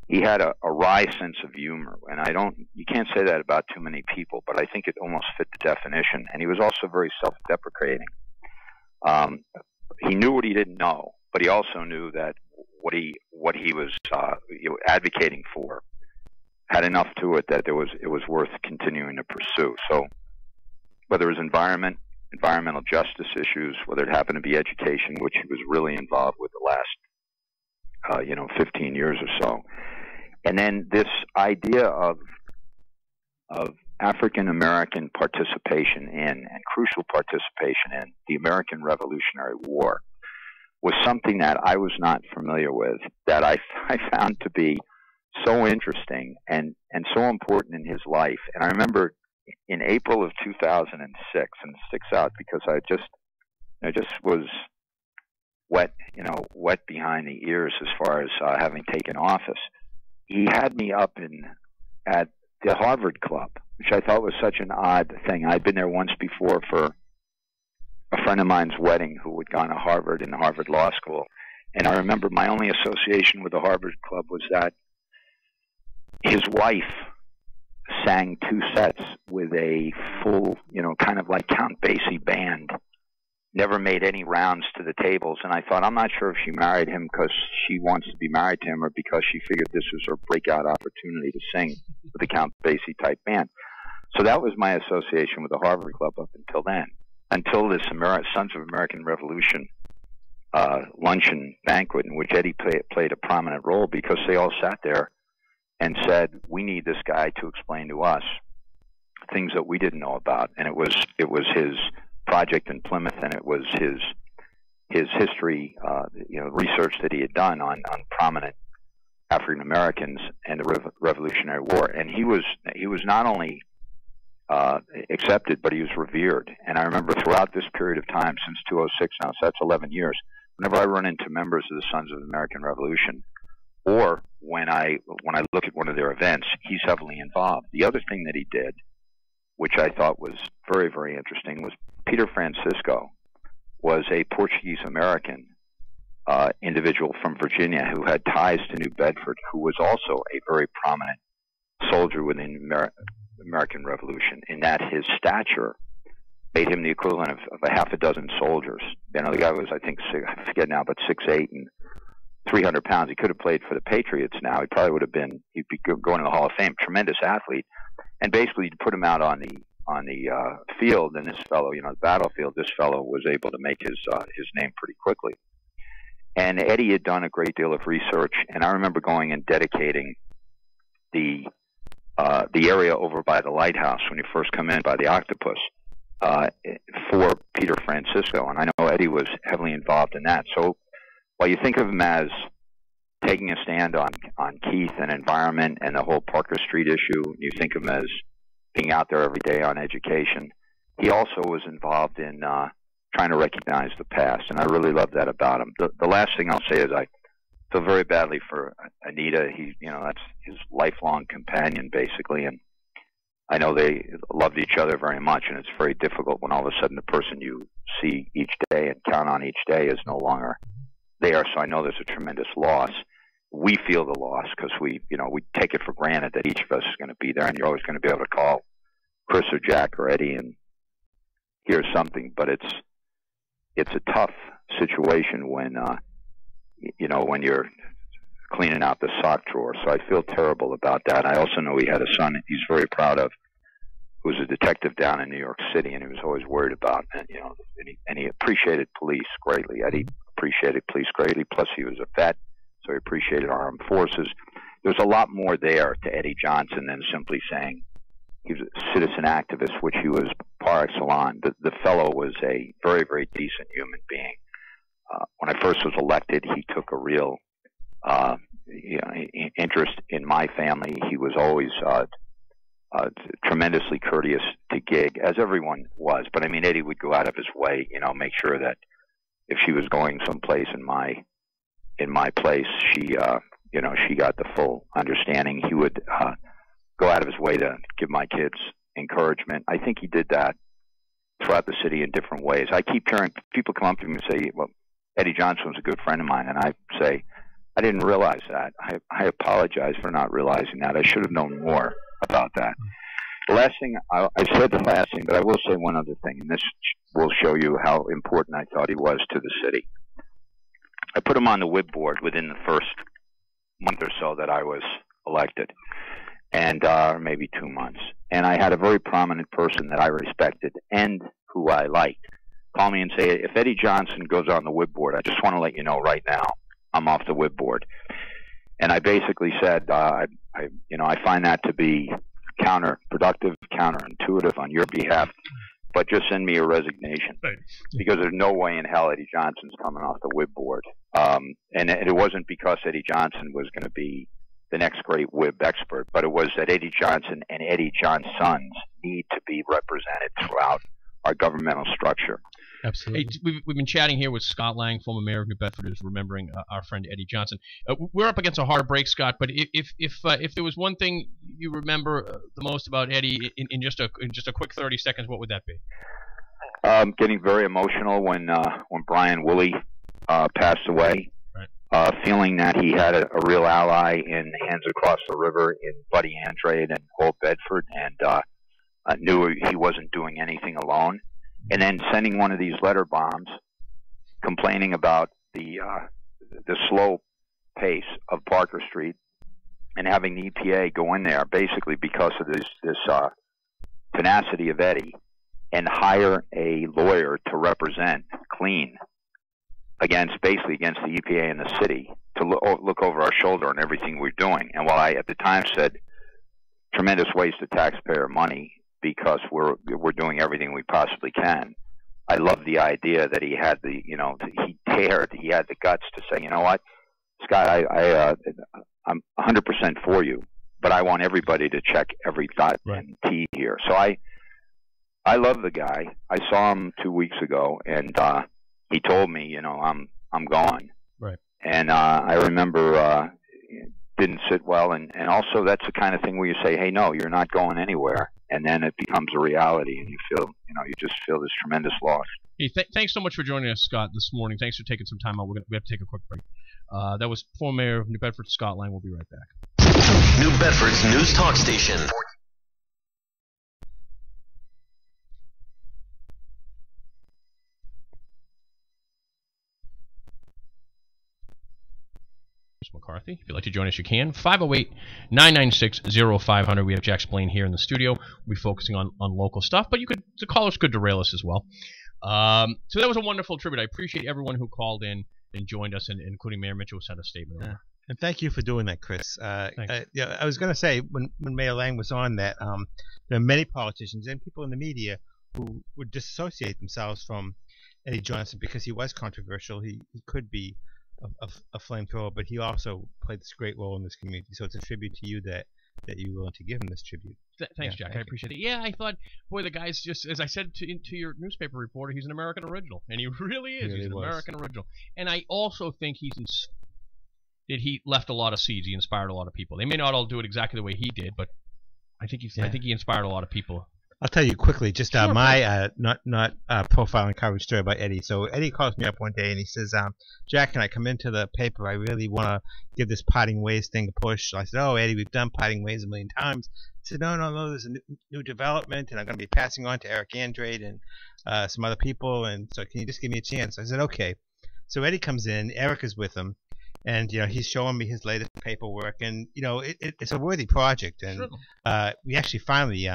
S8: He had a wry sense of humor, and you can't say that about too many people, but I think it almost fit the definition. And he was also very self-deprecating. he knew what he didn't know, but he also knew that what he was advocating for had enough to it that it was worth continuing to pursue. So whether it was environmental justice issues, whether it happened to be education, which he was really involved with the last 15 years or so, and then this idea of African American participation in, and crucial participation in, the American Revolutionary War was something that I was not familiar with, that I found to be so interesting and so important in his life. And I remember in April of 2006, and it sticks out because I just was wet behind the ears as far as having taken office. He had me up at the Harvard Club, which I thought was such an odd thing. I'd been there once before for a friend of mine's wedding who had gone to Harvard and Harvard Law School. And I remember my only association with the Harvard Club was that his wife sang 2 sets with a full, kind of like Count Basie band, never made any rounds to the tables. And I thought, I'm not sure if she married him because she wants to be married to him or because she figured this was her breakout opportunity to sing with the Count Basie type band. So that was my association with the Harvard Club up until then, until this Sons of American Revolution luncheon banquet in which Eddie played a prominent role, because they all sat there and said, we need this guy to explain to us things that we didn't know about. And it was his project in Plymouth, and it was his history, research that he had done on prominent African Americans and the Revolutionary War. And he was not only accepted, but he was revered. And I remember throughout this period of time, since 2006 now, so that's 11 years, whenever I run into members of the Sons of the American Revolution, or when I look at one of their events, he's heavily involved. The other thing that he did, which I thought was very, very interesting, was Peter Francisco was a Portuguese-American individual from Virginia who had ties to New Bedford, who was also a very prominent soldier within the American Revolution, in that his stature made him the equivalent of a half a dozen soldiers. The guy was, I think, I forget now, but 6'8" and 300 pounds. He could have played for the Patriots now. He probably would have been, he'd be going to the Hall of Fame. Tremendous athlete. And basically, to put him out on the field, and this fellow, the battlefield, this fellow was able to make his name pretty quickly. And Eddie had done a great deal of research, and I remember going and dedicating the area over by the lighthouse when you first come in by the Octopus for Peter Francisco. And I know Eddie was heavily involved in that. So while you think of him as taking a stand on Keith and environment and the whole Parker Street issue, you think of him as being out there every day on education, he also was involved in trying to recognize the past, and I really love that about him. The last thing I'll say is I feel very badly for Anita. That's his lifelong companion, basically, and I know they loved each other very much, and it's very difficult when all of a sudden the person you see each day and count on each day is no longer there. So I know there's a tremendous loss. We feel the loss because we take it for granted that each of us is going to be there, and you're always going to be able to call Chris or Jack or Eddie and hear something. But it's a tough situation when when you're cleaning out the sock drawer. So I feel terrible about that. I also know he had a son he's very proud of, who was a detective down in New York City, and he was always worried about, and he appreciated police greatly. Eddie appreciated police greatly. Plus, he was a vet, so he appreciated our armed forces. There's a lot more there to Eddie Johnson than simply saying he was a citizen activist, which he was par excellence. The fellow was a very, very decent human being. When I first was elected, he took a real interest in my family. He was always tremendously courteous to Gig, as everyone was. But I mean, Eddie would go out of his way, make sure that if she was going someplace in my place, she got the full understanding. He would go out of his way to give my kids encouragement. I think he did that throughout the city in different ways. I keep hearing people come up to me and say, well, Eddie Johnson was a good friend of mine, and I say, I didn't realize that. I apologize for not realizing that. I should have known more about that. last thing, I said the last thing, but I will say one other thing, and this will show you how important I thought he was to the city. I put him on the WIB board within the first month or so that I was elected, and maybe 2 months. And I had a very prominent person that I respected and who I liked call me and say, if Eddie Johnson goes on the WIB board, I just want to let you know right now, I'm off the WIB board. And I basically said, I find that to be counterproductive, counterintuitive on your behalf, but just send me a resignation, because there's no way in hell Eddie Johnson's coming off the WIB board. And it wasn't because Eddie Johnson was going to be the next great WIB expert, but it was that Eddie Johnson and Eddie Johnson's sons need to be represented throughout our governmental structure.
S2: Absolutely. Hey, we've been chatting here with Scott Lang, former mayor of New Bedford, who's remembering our friend Eddie Johnson. We're up against a hard break, Scott. But if there was one thing you remember the most about Eddie in just a quick 30 seconds, what would that be?
S8: Getting very emotional when Brian Woolley passed away. Right. Feeling that he had a real ally in Hands Across the River in Buddy Andrade and Old Bedford, and knew he wasn't doing anything alone. And then sending one of these letter bombs complaining about the slow pace of Parker Street, and having the EPA go in there basically because of this tenacity of Eddie, and hire a lawyer to represent Clean against the EPA and the city, to look over our shoulder on everything we're doing. And while I at the time said tremendous waste of taxpayer money, because we're doing everything we possibly can, I love the idea that he had he had the guts to say, you know what, Scott, I'm 100% for you, but I want everybody to check every dot and T here. So I love the guy. I saw him 2 weeks ago, and he told me, I'm gone. Right. And I remember didn't sit well, and also that's the kind of thing where you say, hey, no, you're not going anywhere. And then it becomes a reality, and you feel, you just feel this tremendous loss.
S2: Hey, thanks so much for joining us, Scott, this morning. Thanks for taking some time out. We have to take a quick break. That was former mayor of New Bedford, Scott Lang. We'll be right back.
S3: New Bedford's news talk station.
S2: McCarthy. If you'd like to join us, you can. 508-996-0500. We have Jack Splain here in the studio. We'll be focusing on local stuff, but the callers could derail us as well. So that was a wonderful tribute. I appreciate everyone who called in and joined us, and including Mayor Mitchell, who sent a statement over.
S5: And thank you for doing that, Chris. I was going to say, when Mayor Lang was on that, there are many politicians and people in the media who would disassociate themselves from Eddie Johnson because he was controversial. He could be a flamethrower, but he also played this great role in this community. So it's a tribute to you that you're willing to give him this tribute.
S2: Thanks, Jack. I appreciate it. Yeah, I thought, boy, the guy's just, as I said to your newspaper reporter, he's an American original, and he really is. He's an American original. And I also think he left a lot of seeds. He inspired a lot of people. They may not all do it exactly the way he did, but I think he inspired a lot of people.
S5: I'll tell you quickly, just my not profiling coverage story about Eddie. So Eddie calls me up one day and he says, Jack, can I come into the paper? I really want to give this parting ways thing a push. So I said, oh, Eddie, we've done parting ways a million times. He said, no, there's a new development, and I'm going to be passing on to Eric Andrade and some other people, and so can you just give me a chance? I said, okay. So Eddie comes in, Eric is with him, and he's showing me his latest paperwork, and it's a worthy project, and we actually finally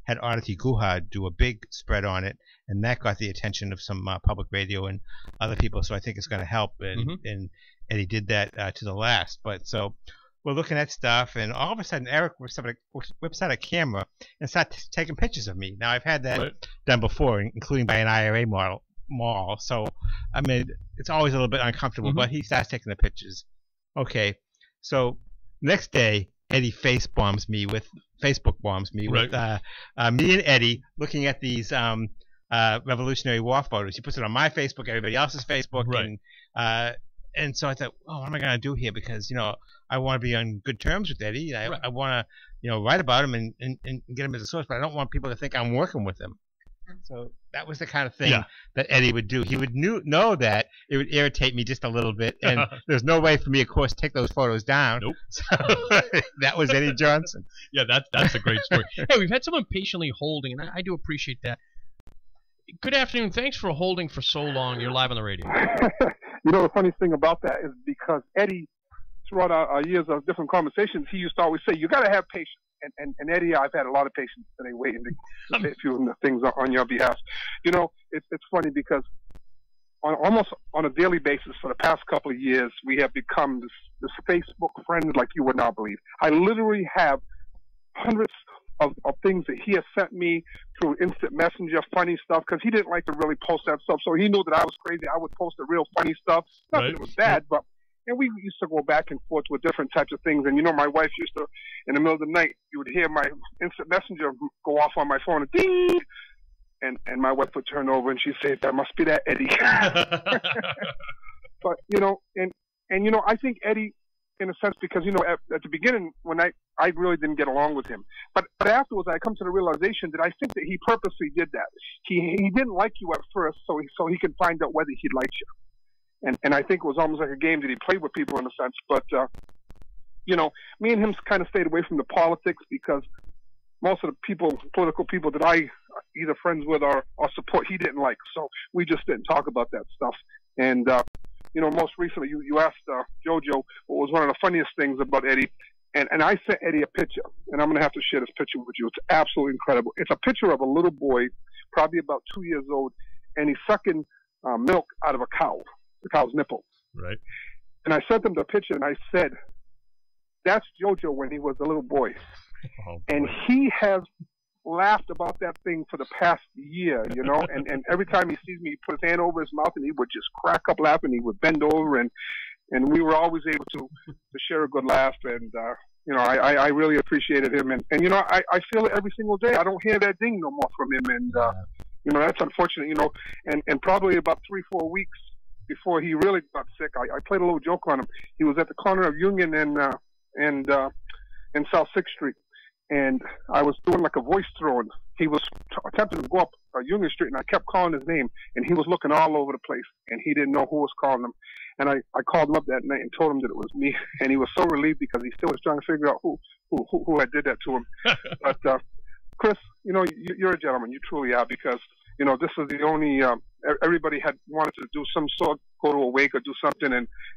S5: had Artie Guhard do a big spread on it, and that got the attention of some public radio and other people, so I think it's going to help, and Eddie did that to the last. But so we're looking at stuff, and all of a sudden Eric whips out a camera and starts taking pictures of me. Now, I've had that done before, including by an IRA mall, so I mean, it's always a little bit uncomfortable, but he starts taking the pictures. Okay, so next day, Eddie Facebook bombs me with me and Eddie looking at these Revolutionary War photos. He puts it on my Facebook, everybody else's Facebook, and so I thought, oh, what am I going to do here? Because I want to be on good terms with Eddie. I want to write about him and get him as a source, but I don't want people to think I'm working with him. So that was the kind of thing that Eddie would do. He would know that it would irritate me just a little bit, and there's no way for me, of course, to take those photos down.
S2: Nope.
S5: So that was Eddie Johnson.
S2: Yeah, that's a great story. Hey, we've had someone patiently holding, and I do appreciate that. Good afternoon. Thanks for holding for so long. You're live on the radio.
S9: You know, the funniest thing about that is because Eddie, throughout our years of different conversations, he used to always say, you got to have patience. And Eddie, I've had a lot of patience today waiting to say a few of the things on your behalf. You know, it's funny because almost on a daily basis for the past couple of years, we have become this Facebook friends like you would not believe. I literally have hundreds of things that he has sent me through instant messenger, funny stuff, because he didn't like to really post that stuff. So he knew that I was crazy. I would post the real funny stuff. Not that it was bad, but and we used to go back and forth with different types of things. And, you know, my wife used to, in the middle of the night, you would hear my instant messenger go off on my phone, and ding! And my wife would turn over and she'd say, that must be that Eddie. But, you know, and you know, I think Eddie, in a sense, because, you know, at the beginning, when I really didn't get along with him. But afterwards, I come to the realization that I think that he purposely did that. He didn't like you at first, so he could find out whether he liked you. And I think it was almost like a game that he played with people in a sense. But, you know, me and him kind of stayed away from the politics because most of the political people that I either friends with or support, he didn't like. So we just didn't talk about that stuff. And, you know, most recently you asked JoJo what was one of the funniest things about Eddie. And I sent Eddie a picture, and I'm going to have to share this picture with you. It's absolutely incredible. It's a picture of a little boy, probably about 2 years old, and he's sucking milk out of a cow. The cow's nipple.
S2: Right.
S9: And I sent him the picture and I said, that's JoJo when he was a little boy.
S2: Oh,
S9: and he has laughed about that thing for the past year, you know, and every time he sees me, he put his hand over his mouth and he would just crack up laughing. He would bend over and we were always able to share a good laugh. And, you know, I really appreciated him. And you know, I feel it every single day. I don't hear that ding no more from him. And, you know, that's unfortunate, you know, and probably about 3-4 weeks before he really got sick, I played a little joke on him. He was at the corner of Union and South 6th Street, and I was doing like a voice throw, and he was attempting to go up Union Street, and I kept calling his name, and he was looking all over the place, and he didn't know who was calling him. And I called him up that night and told him that it was me, and he was so relieved because he still was trying to figure out who had did that to him. But Chris, you know, you're a gentleman. You truly are, because you know, this is the only, everybody had wanted to do some sort, go to a wake or do something.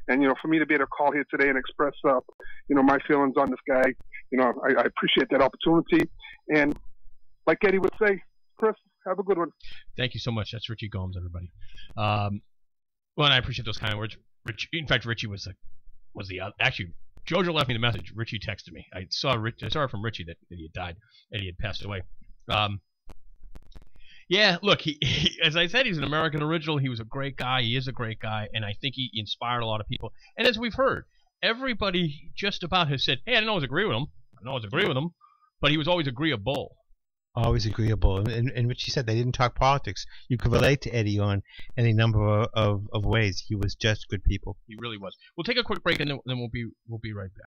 S9: And, you know, for me to be able to call here today and express, you know, my feelings on this guy, you know, I appreciate that opportunity. And like Eddie would say, Chris, have a good one.
S2: Thank you so much. That's Richie Gomes, everybody. Well, and I appreciate those kind words. In fact, Richie was actually, JoJo left me the message. Richie texted me. I saw it from Richie that he had died, and he had passed away. Yeah, look, he, as I said, he's an American original. He was a great guy. He is a great guy, and I think he inspired a lot of people. And as we've heard, everybody just about has said, hey, I didn't always agree with him. But he was always agreeable.
S5: Always agreeable. And Richie said they didn't talk politics. You could relate to Eddie on any number of ways. He was just good people.
S2: He really was. We'll take a quick break, and then we'll be right back.